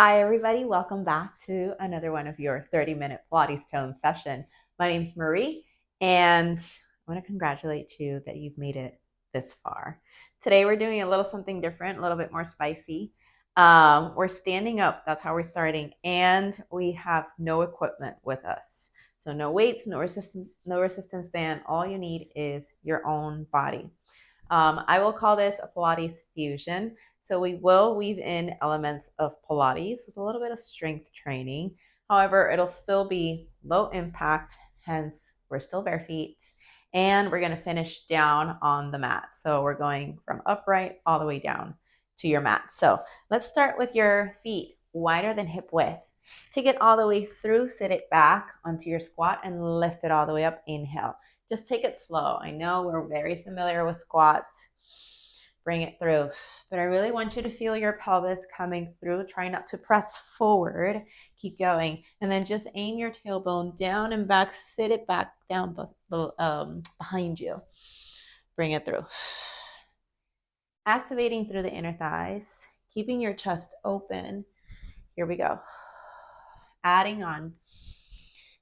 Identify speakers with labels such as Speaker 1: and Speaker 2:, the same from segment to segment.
Speaker 1: Hi, everybody. Welcome back to another one of your 30-minute Pilates Tone session. My name's Marie, and I want to congratulate you that you've made it this far. Today, we're doing a little something different, a little bit more spicy. We're standing up. That's how we're starting, and we have no equipment with us. So no weights, no resistance band. All you need is your own body. I will call this a Pilates Fusion. So we will weave in elements of Pilates with a little bit of strength training. However, it'll still be low impact, hence we're still bare feet. And we're going to finish down on the mat. So we're going from upright all the way down to your mat. So let's start with your feet wider than hip width. Take it all the way through, sit it back onto your squat and lift it all the way up. Inhale. Just take it slow. I know we're very familiar with squats. Bring it through. But I really want you to feel your pelvis coming through. Try not to press forward. Keep going. And then just aim your tailbone down and back. Sit it back down behind you. Bring it through. Activating through the inner thighs. Keeping your chest open. Here we go. Adding on.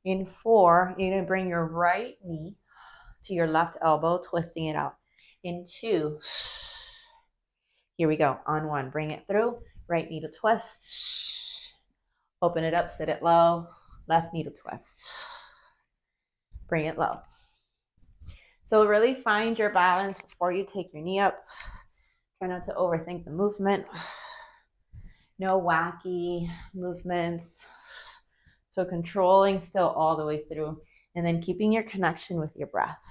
Speaker 1: In 4, you're going to bring your right knee to your left elbow, twisting it out. In 2, here we go. On 1, bring it through. Right knee to twist. Open it up, sit it low. Left knee to twist. Bring it low. So really find your balance before you take your knee up. Try not to overthink the movement. No wacky movements. So controlling still all the way through. And then keeping your connection with your breath.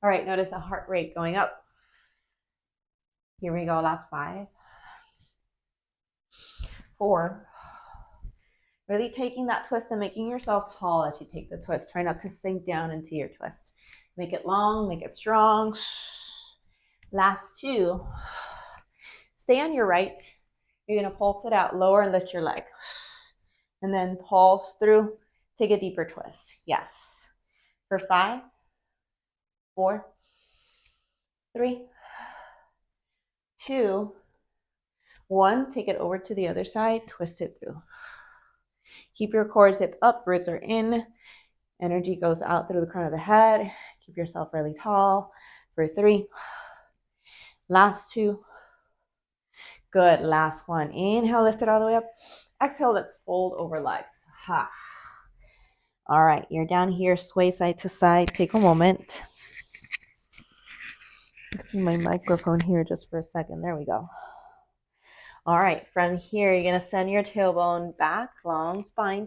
Speaker 1: All right, notice the heart rate going up. Here we go, last 5. 4. Really taking that twist and making yourself tall as you take the twist. Try not to sink down into your twist. Make it long, make it strong. Last 2. Stay on your right. You're going to pulse it out, lower and lift your leg. And then pulse through, take a deeper twist. Yes. For 5, 4, 3, 2, 1. Take it over to the other side, twist it through. Keep your core zip up, ribs are in. Energy goes out through the crown of the head. Keep yourself really tall. For 3. Last 2. Good. Last 1. Inhale, lift it all the way up. Exhale, let's fold over legs. Ha. All right, you're down here, sway side to side. Take a moment. Fixing my microphone here just for a second. There we go. All right, from here, you're going to send your tailbone back, long spine.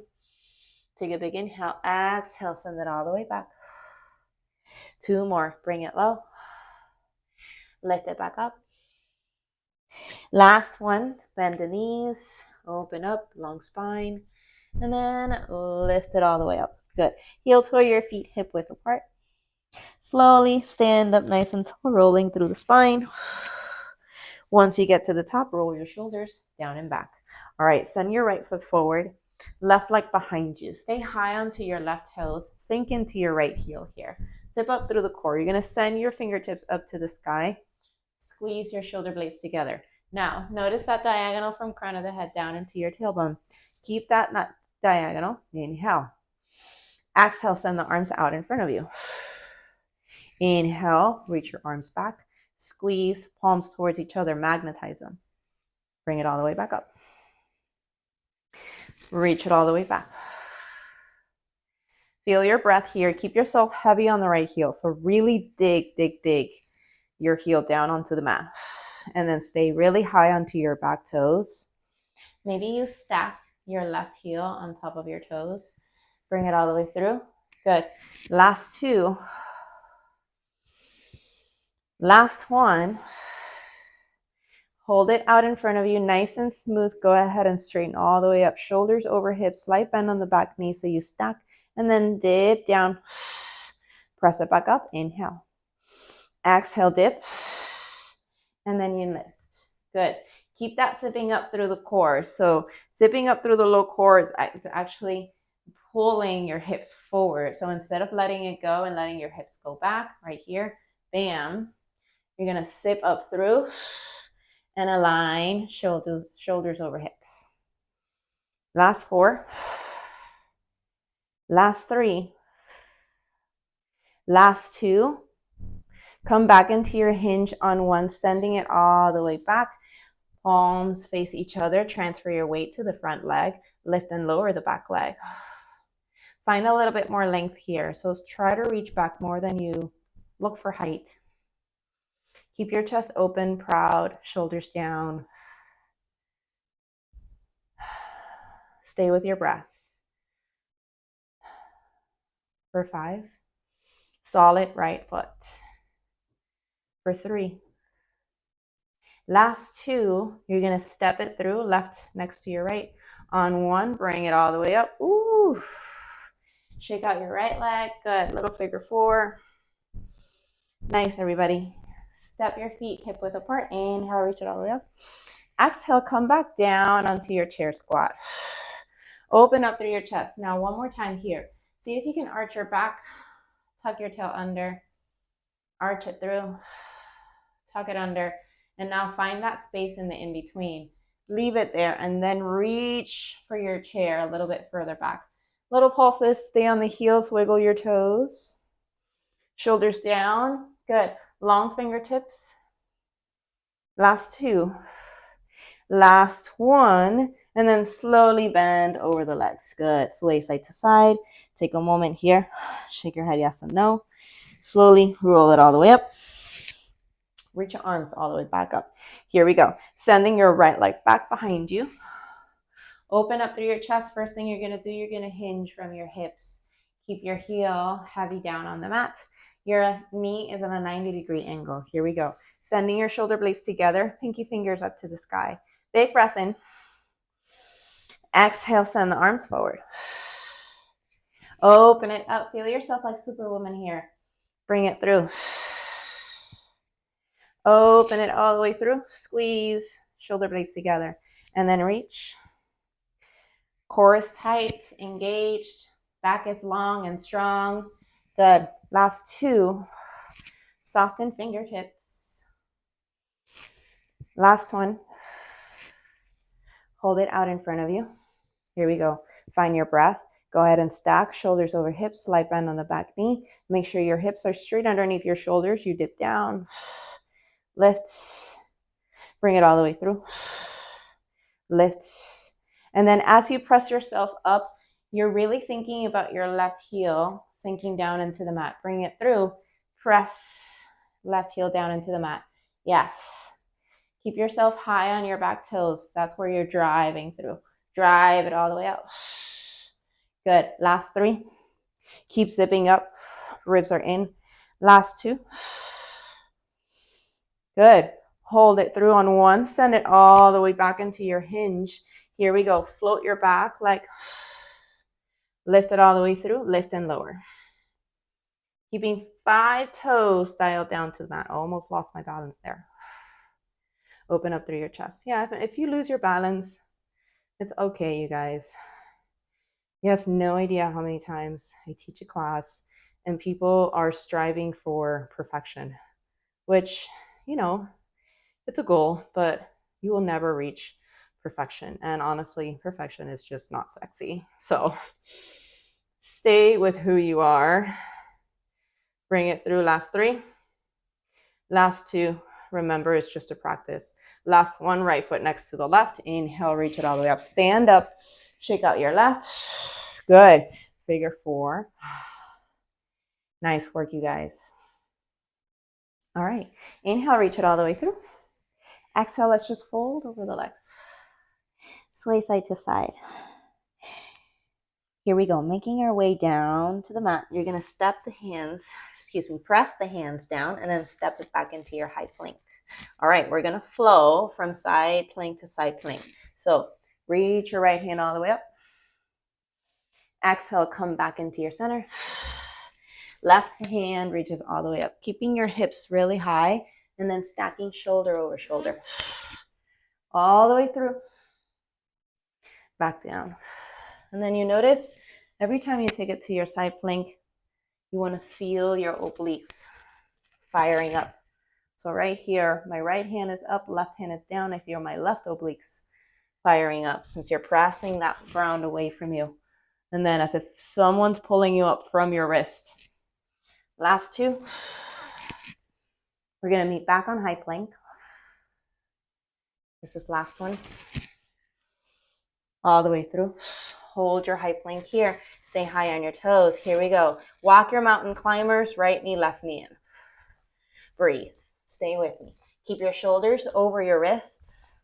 Speaker 1: Take a big inhale. Exhale, send it all the way back. 2 more. Bring it low. Lift it back up. Last 1. Bend the knees. Open up, long spine. And then lift it all the way up. Good. Heel toe your feet hip width apart. Slowly stand up nice and tall, rolling through the spine. Once you get to the top, roll your shoulders down and back. All right, send your right foot forward. Left leg behind you. Stay high onto your left toes. Sink into your right heel here. Zip up through the core. You're going to send your fingertips up to the sky. Squeeze your shoulder blades together. Now, notice that diagonal from crown of the head down into your tailbone. Keep that diagonal. Inhale. Exhale, send the arms out in front of you. Inhale, reach your arms back. Squeeze, palms towards each other, magnetize them. Bring it all the way back up. Reach it all the way back. Feel your breath here. Keep yourself heavy on the right heel. So really dig your heel down onto the mat. And then stay really high onto your back toes. Maybe you stack your left heel on top of your toes. Bring it all the way through. Good. Last 2. Last 1. Hold it out in front of you, nice and smooth. Go ahead and straighten all the way up. Shoulders over hips, slight bend on the back knee so you stack. And then dip down. Press it back up. Inhale. Exhale, dip. And then you lift. Good. Keep that zipping up through the core. So zipping up through the low core is actually pulling your hips forward. So instead of letting it go and letting your hips go back, right here, bam, you're going to zip up through and align shoulders over hips. Last 4. Last 3. Last 2. Come back into your hinge on 1, sending it all the way back. Palms face each other. Transfer your weight to the front leg. Lift and lower the back leg. Find a little bit more length here. So try to reach back more than you look for height. Keep your chest open, proud, shoulders down. Stay with your breath. For 5, solid right foot. For 3, last 2, you're gonna step it through, left next to your right. On 1, bring it all the way up. Ooh. Shake out your right leg. Good. Little figure 4. Nice, everybody. Step your feet hip width apart. Inhale, reach it all the way up. Exhale, come back down onto your chair squat. Open up through your chest. Now, one more time here. See if you can arch your back. Tuck your tail under. Arch it through. Tuck it under. And now find that space in the in-between. Leave it there and then reach for your chair a little bit further back. Little pulses. Stay on the heels. Wiggle your toes. Shoulders down. Good. Long fingertips. Last 2. Last 1. And then slowly bend over the legs. Good. Sway side to side. Take a moment here. Shake your head yes and no. Slowly roll it all the way up. Reach your arms all the way back up. Here we go. Sending your right leg back behind you. Open up through your chest. First thing you're going to do, you're going to hinge from your hips. Keep your heel heavy down on the mat. Your knee is at a 90-degree angle. Here we go. Sending your shoulder blades together. Pinky fingers up to the sky. Big breath in. Exhale, send the arms forward. Open it up. Feel yourself like Superwoman here. Bring it through. Open it all the way through. Squeeze. Shoulder blades together. And then reach. Core is tight, engaged. Back is long and strong. Good. Last 2. Soften fingertips. Last 1. Hold it out in front of you. Here we go. Find your breath. Go ahead and stack shoulders over hips, slight bend on the back knee. Make sure your hips are straight underneath your shoulders. You dip down, lift, bring it all the way through, lift. And then as you press yourself up, you're really thinking about your left heel sinking down into the mat. Bring it through, press left heel down into the mat. Yes. Keep yourself high on your back toes. That's where you're driving through. Drive it all the way out. Good. Last 3. Keep zipping up. Ribs are in. Last 2. Good. Hold it through on 1. Send it all the way back into your hinge. Here we go. Float your back like lift it all the way through. Lift and lower. Keeping 5 toes dialed down to the mat. Almost lost my balance there. Open up through your chest. Yeah, if you lose your balance, it's okay, you guys. You have no idea how many times I teach a class and people are striving for perfection, which, you know, it's a goal, but you will never reach perfection. And honestly, perfection is just not sexy. So stay with who you are. Bring it through. Last 3. Last 2. Remember, it's just a practice. Last 1, right foot next to the left. Inhale, reach it all the way up. Stand up. Shake out your left. Good. Figure 4. Nice work, you guys. All right. Inhale, reach it all the way through. Exhale, let's just fold over the legs. Sway side to side. Here we go. Making our way down to the mat. You're going to step the hands, press the hands down and then step it back into your high plank. All right, we're going to flow from side plank to side plank. So reach your right hand all the way up. Exhale, come back into your center. Left hand reaches all the way up, keeping your hips really high and then stacking shoulder over shoulder. All the way through. Back down. And then you notice every time you take it to your side plank, you want to feel your obliques firing up. So right here, my right hand is up, left hand is down. I feel my left obliques firing up since you're pressing that ground away from you. And then as if someone's pulling you up from your wrist. Last two. We're going to meet back on high plank. This is last one. All the way through. Hold your high plank here. Stay high on your toes. Here we go. Walk your mountain climbers. Right knee, left knee in. Breathe. Stay with me. Keep your shoulders over your wrists.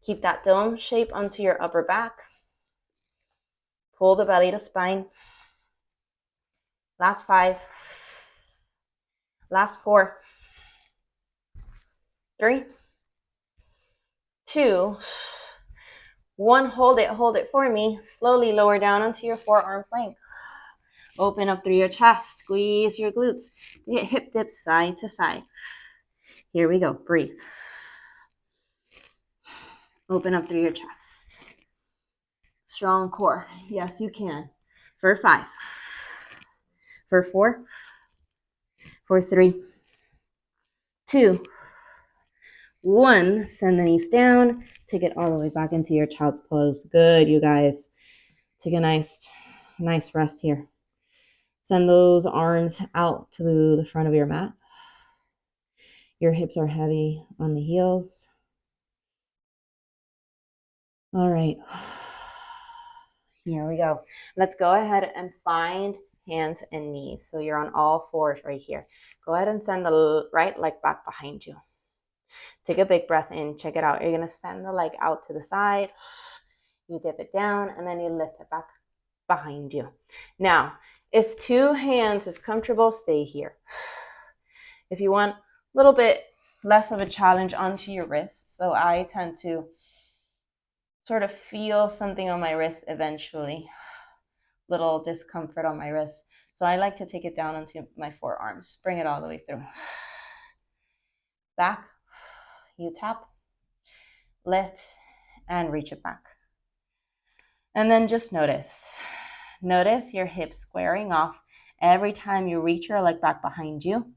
Speaker 1: Keep that dome shape onto your upper back. Pull the belly to spine. Last 5. Last 4. 3, 2, 1. Hold it for me. Slowly lower down onto your forearm plank. Open up through your chest. Squeeze your glutes. Get hip dips side to side. Here we go. Breathe. Open up through your chest. Strong core. Yes, you can. For 5. For 4. For 3. 2. 1. Send the knees down. Take it all the way back into your child's pose. Good, you guys. Take a nice rest here. Send those arms out to the front of your mat. Your hips are heavy on the heels. All right. Here we go. Let's go ahead and find hands and knees. So you're on all fours right here. Go ahead and send the right leg back behind you. Take a big breath in. Check it out. You're going to send the leg out to the side. You dip it down, and then you lift it back behind you. Now, if 2 hands is comfortable, stay here. If you want a little bit less of a challenge onto your wrists, so I tend to sort of feel something on my wrist eventually, little discomfort on my wrist. So I like to take it down onto my forearms. Bring it all the way through. Back. You tap, lift, and reach it back. And then just notice your hips squaring off every time you reach your leg back behind you.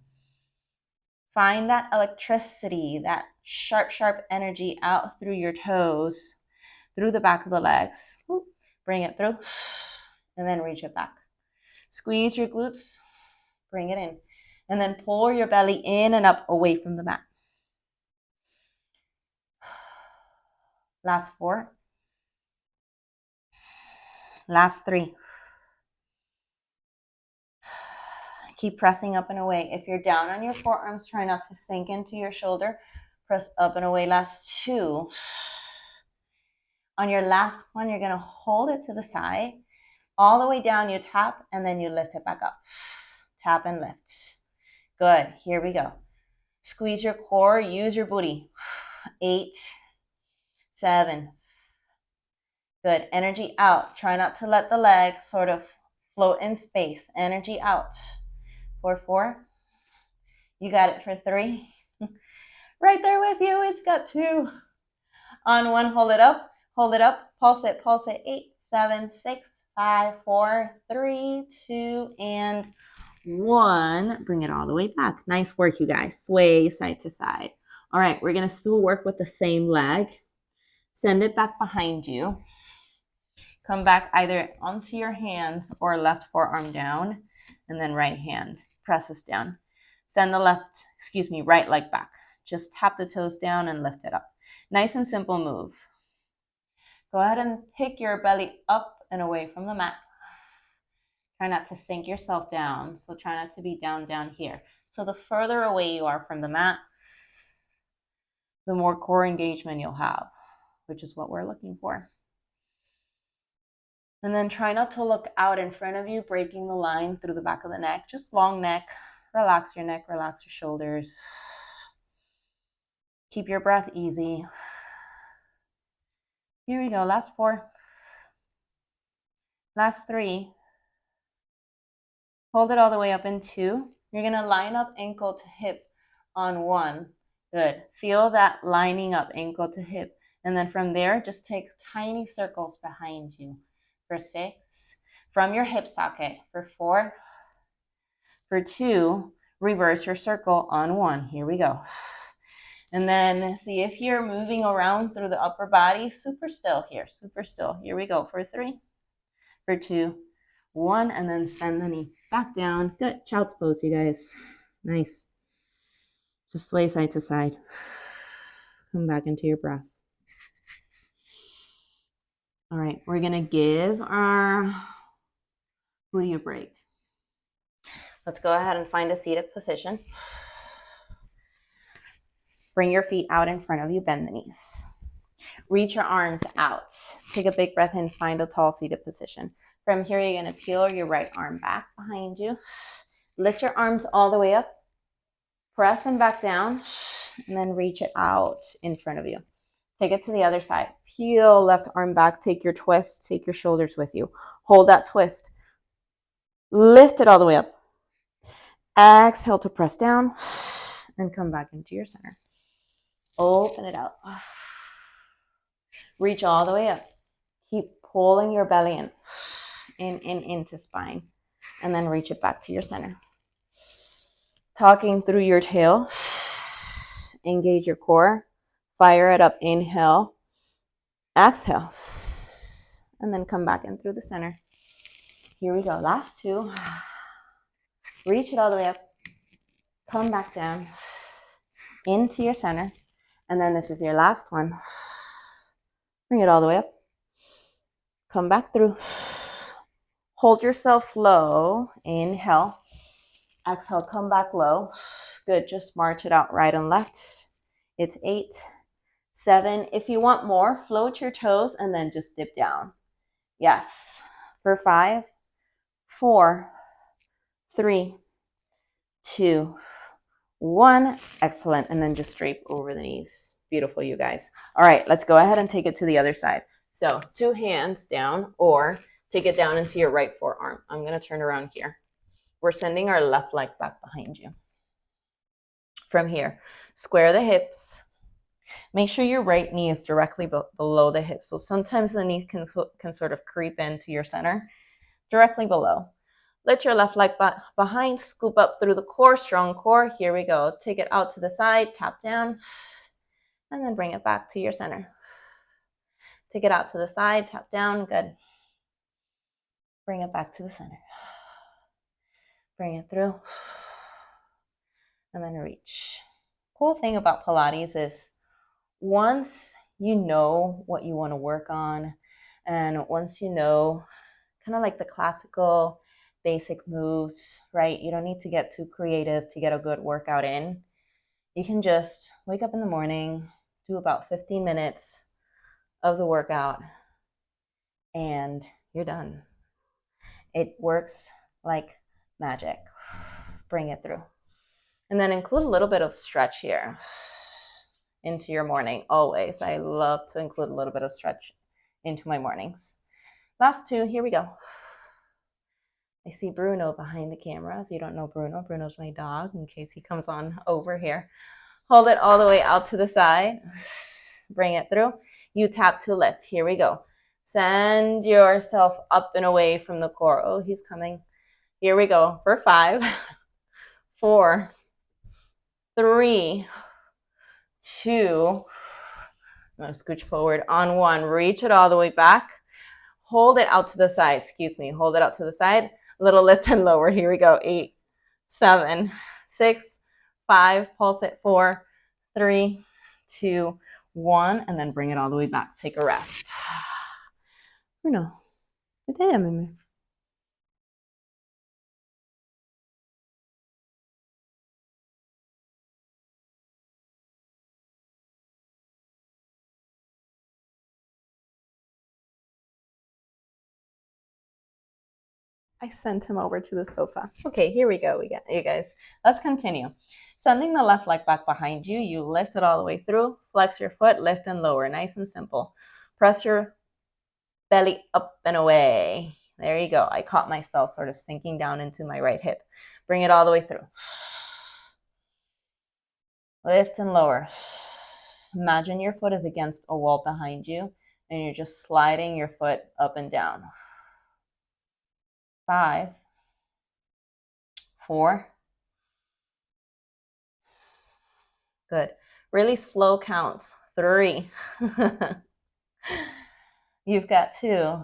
Speaker 1: Find that electricity, that sharp energy out through your toes, through the back of the legs. Bring it through, and then reach it back. Squeeze your glutes, bring it in, and then pull your belly in and up away from the mat. Last 4. Last 3. Keep pressing up and away. If you're down on your forearms, try not to sink into your shoulder. Press up and away. Last 2. On your last one, you're going to hold it to the side. All the way down, you tap, and then you lift it back up. Tap and lift. Good. Here we go. Squeeze your core. Use your booty. 8, 7. Good. Energy out. Try not to let the legs sort of float in space. Energy out. For 4. You got it for 3. Right there with you. It's got 2. On 1, hold it up. Hold it up. Pulse it. 8, 7, 6, 5, 4, 3, 2, and 1. Bring it all the way back. Nice work, you guys. Sway side to side. All right, we're going to still work with the same leg. Send it back behind you. Come back either onto your hands or left forearm down, and then right hand presses down. Send the right leg back. Just tap the toes down and lift it up. Nice and simple move. Go ahead and pick your belly up and away from the mat. Try not to sink yourself down. So try not to be down here. So the further away you are from the mat, the more core engagement you'll have, which is what we're looking for. And then try not to look out in front of you, breaking the line through the back of the neck. Just long neck. Relax your neck, relax your shoulders. Keep your breath easy. Here we go. Last 4. Last 3. Hold it all the way up in 2. You're going to line up ankle to hip on 1. Good. Feel that lining up ankle to hip. And then from there, just take tiny circles behind you. For 6, from your hip socket. For 4, for 2, reverse your circle on 1. Here we go. And then see if you're moving around through the upper body. Super still here, super still. Here we go for 3, for 2, 1, and then send the knee back down. Good. Child's pose, you guys. Nice. Just sway side to side. Come back into your breath. All right, we're going to give our booty a break. Let's go ahead and find a seated position. Bring your feet out in front of you, bend the knees. Reach your arms out. Take a big breath in, find a tall seated position. From here, you're going to peel your right arm back behind you. Lift your arms all the way up. Press them back down, and then reach it out in front of you. Take it to the other side. Peel left arm back. Take your twist. Take your shoulders with you. Hold that twist. Lift it all the way up. Exhale to press down and come back into your center. Open it up. Reach all the way up. Keep pulling your belly in, into spine. And then reach it back to your center. Talking through your tail. Engage your core. Fire it up. Inhale. Exhale. And then come back in through the center. Here we go. Last 2. Reach it all the way up. Come back down into your center. And then this is your last one. Bring it all the way up. Come back through. Hold yourself low. Inhale. Exhale, come back low. Good, just march it out right and left. It's 8, 7. If you want more, float your toes and then just dip down. Yes. For 5, 4, 3, 2, 1. Excellent. And then just drape over the knees. Beautiful, you guys. All right, let's go ahead and take it to the other side. So 2 hands down, or take it down into your right forearm. I'm going to turn around here. We're sending our left leg back behind you. From here, square the hips. Make sure your right knee is directly below the hips. So sometimes the knee can sort of creep into your center, directly below. Let your left leg behind, scoop up through the core, strong core. Here we go. Take it out to the side, tap down, and then bring it back to your center. Take it out to the side, tap down, good. Bring it back to the center. Bring it through, and then reach. Cool thing about Pilates is once you know what you want to work on, and once you know kind of like the classical basic moves, right? You don't need to get too creative to get a good workout in. You can just wake up in the morning, do about 15 minutes of the workout, and you're done. It works like magic. Bring it through. And then include a little bit of stretch here into your morning, always. I love to include a little bit of stretch into my mornings. Last 2, here we go. I see Bruno behind the camera. If you don't know Bruno, Bruno's my dog, in case he comes on over here. Hold it all the way out to the side. Bring it through. You tap to lift. Here we go. Send yourself up and away from the core. Oh, he's coming. Here we go for 5, 4, 3, 2. I'm going to scooch forward on 1. Reach it all the way back. Hold it out to the side. Hold it out to the side. Little lift and lower. Here we go. 8, 7, 6, 5. Pulse it. 4, 3, 2, 1. And then bring it all the way back. Take a rest. Bruno. Damn. I sent him over to the sofa. Okay, here we go. We got you guys. Let's continue. Sending the left leg back behind you. You lift it all the way through. Flex your foot, lift and lower. Nice and simple. Press your belly up and away. There you go. I caught myself sort of sinking down into my right hip. Bring it all the way through. Lift and lower. Imagine your foot is against a wall behind you and you're just sliding your foot up and down. 5, 4. Good. Really slow counts. 3. You've got 2.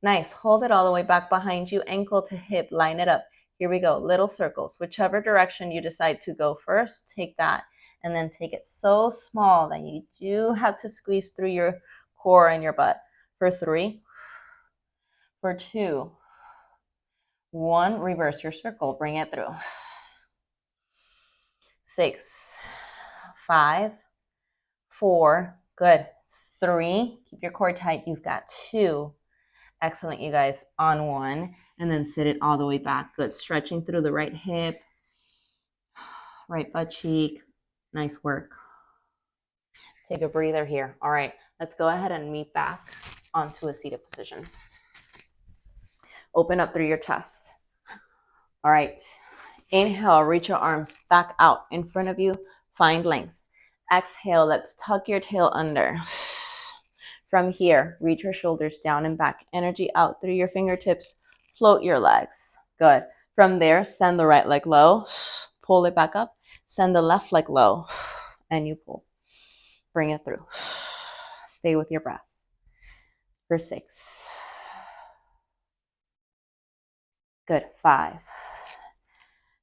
Speaker 1: Nice. Hold it all the way back behind you, ankle to hip, line it up. Here we go. Little circles. Whichever direction you decide to go first, take that. And then take it so small that you do have to squeeze through your core and your butt. For 3, for 2, 1, reverse your circle. Bring it through. 6, 5, 4, good. 3, keep your core tight. You've got 2. Excellent, you guys, on 1, and then sit it all the way back. Good, stretching through the right hip, right butt cheek. Nice work. Take a breather here. All right, let's go ahead and meet back onto a seated position. Open up through your chest. All right, inhale, reach your arms back out in front of you. Find length. Exhale, let's tuck your tail under. From here, reach your shoulders down and back. Energy out through your fingertips. Float your legs. Good. From there, send the right leg low. Pull it back up. Send the left leg low. And you pull. Bring it through. Stay with your breath. For 6. Good. 5.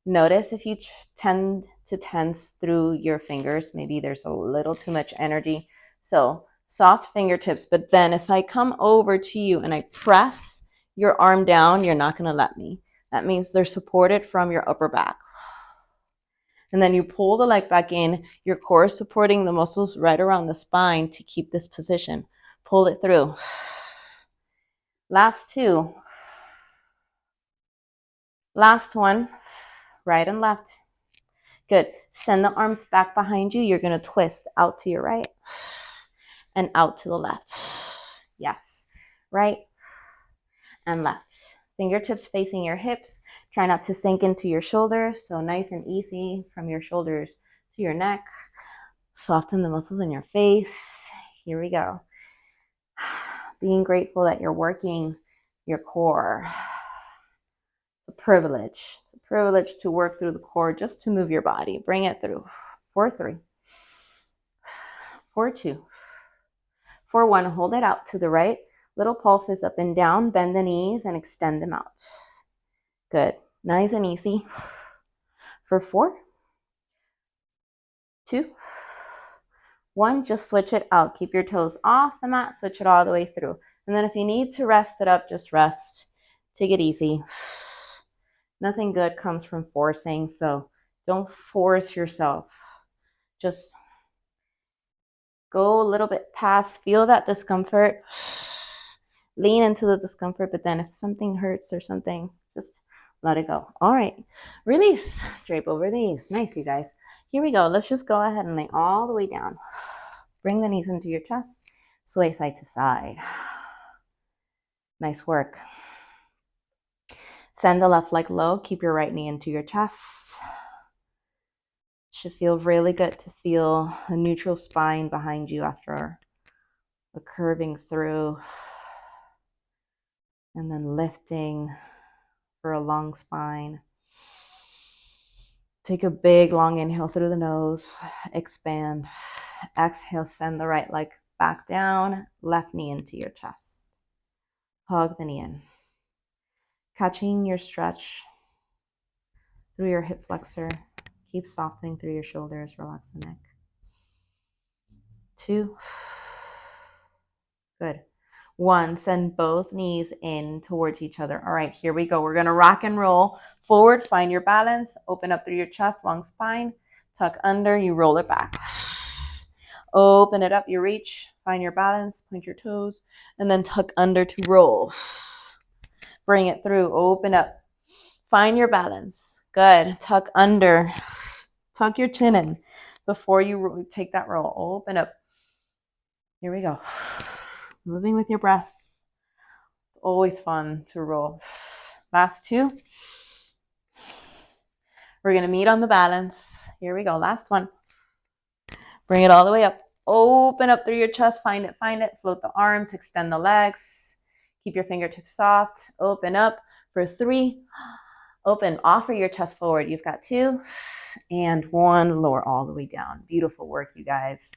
Speaker 1: Notice if you tend to tense through your fingers. Maybe there's a little too much energy. So soft fingertips, but then if I come over to you and I press your arm down, you're not going to let me. That means they're supported from your upper back. And then you pull the leg back in. Your core is supporting the muscles right around the spine to keep this position. Pull it through. Last 2. Last 1. Right and left. Good. Send the arms back behind you. You're going to twist out to your right and out to the left. Yes. Right and left. Fingertips facing your hips. Try not to sink into your shoulders. So nice and easy from your shoulders to your neck. Soften the muscles in your face. Here we go. Being grateful that you're working your core. It's a privilege. It's a privilege to work through the core just to move your body. Bring it through. 4, 3. 4, 2. For 1, hold it out to the right. Little pulses up and down. Bend the knees and extend them out. Good. Nice and easy. For 4, 2, 1, just switch it out. Keep your toes off the mat. Switch it all the way through. And then if you need to rest it up, just rest. Take it easy. Nothing good comes from forcing, so don't force yourself. Just go a little bit past. Feel that discomfort. Lean into the discomfort, but then if something hurts or something, just let it go. All right. Release. Drape over the knees. Nice, you guys. Here we go. Let's just go ahead and lay all the way down. Bring the knees into your chest. Sway side to side. Nice work. Send the left leg low. Keep your right knee into your chest. Should feel really good to feel a neutral spine behind you after the curving through. And then lifting for a long spine. Take a big long inhale through the nose. Expand. Exhale, send the right leg back down. Left knee into your chest. Hug the knee in. Catching your stretch through your hip flexor. Keep softening through your shoulders. Relax the neck. 2. Good. 1, send both knees in towards each other. All right, here we go. We're going to rock and roll forward. Find your balance. Open up through your chest, long spine. Tuck under. You roll it back. Open it up. You reach. Find your balance. Point your toes. And then tuck under to roll. Bring it through. Open up. Find your balance. Good. Tuck under. Tuck your chin in before you take that roll. Open up. Here we go. Moving with your breath. It's always fun to roll. Last 2. We're going to meet on the balance. Here we go. Last 1. Bring it all the way up. Open up through your chest. Find it. Find it. Float the arms. Extend the legs. Keep your fingertips soft. Open up for 3. Open, offer your chest forward. You've got 2 and 1, lower all the way down. Beautiful work, you guys.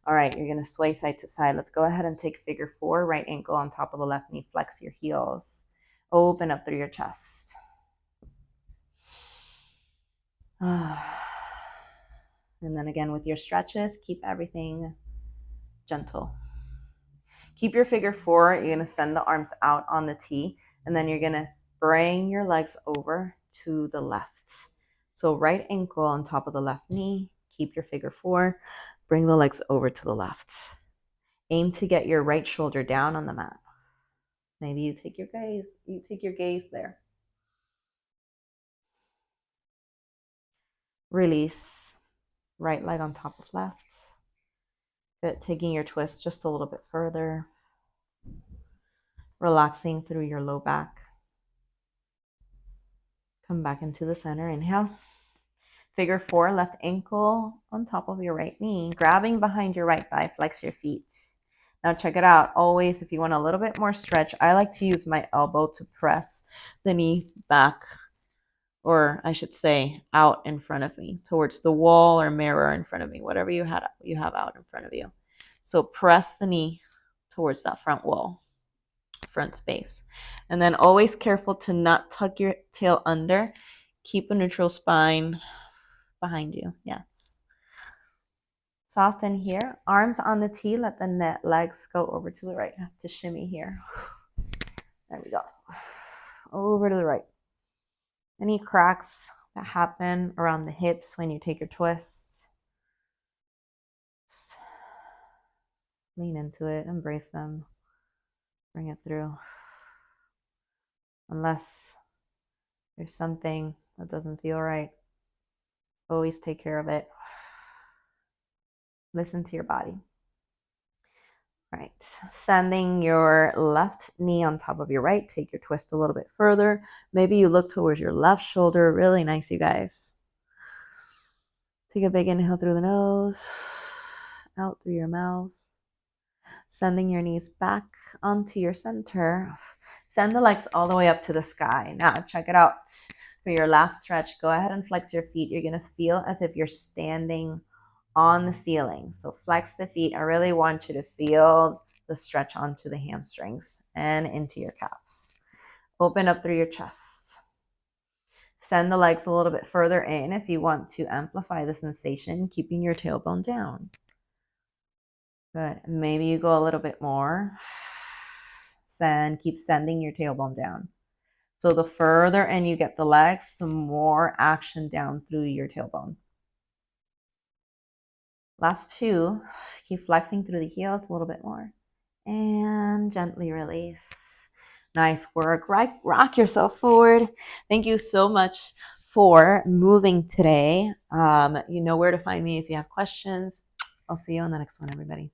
Speaker 1: All right, you're gonna sway side to side. Let's go ahead and take figure 4, right ankle on top of the left knee, flex your heels. Open up through your chest. And then again with your stretches, keep everything gentle. Keep your figure 4. You're gonna send the arms out on the T, and then you're gonna bring your legs over to the left. So right ankle on top of the left knee, keep your figure 4, bring the legs over to the left. Aim to get your right shoulder down on the mat. Maybe you take your gaze there. Release. Right leg on top of left. Good. Taking your twist just a little bit further. Relaxing through your low back. Come back into the center. Inhale. Figure 4, left ankle on top of your right knee. Grabbing behind your right thigh. Flex your feet. Now check it out. Always, if you want a little bit more stretch, I like to use my elbow to press the knee back, or I should say out in front of me, towards the wall or mirror in front of me, whatever you have out in front of you. So press the knee towards that front wall, front space. And then always careful to not tuck your tail under. Keep a neutral spine behind you. Yes. Soften here. Arms on the T. Let the legs go over to the right. I have to shimmy here. There we go. Over to the right. Any cracks that happen around the hips when you take your twist, just lean into it. Embrace them. Bring it through. Unless there's something that doesn't feel right, always take care of it. Listen to your body. All right, sending your left knee on top of your right. Take your twist a little bit further. Maybe you look towards your left shoulder. Really nice, you guys. Take a big inhale through the nose, out through your mouth. Sending your knees back onto your center. Send the legs all the way up to the sky. Now, check it out. For your last stretch, go ahead and flex your feet. You're going to feel as if you're standing on the ceiling. So flex the feet. I really want you to feel the stretch onto the hamstrings and into your calves. Open up through your chest. Send the legs a little bit further in if you want to amplify the sensation, keeping your tailbone down. Good. Maybe you go a little bit more. Keep sending your tailbone down. So the further in you get the legs, the more action down through your tailbone. Last 2, keep flexing through the heels a little bit more. And gently release. Nice work. Rock yourself forward. Thank you so much for moving today. You know where to find me if you have questions. I'll see you on the next one, everybody.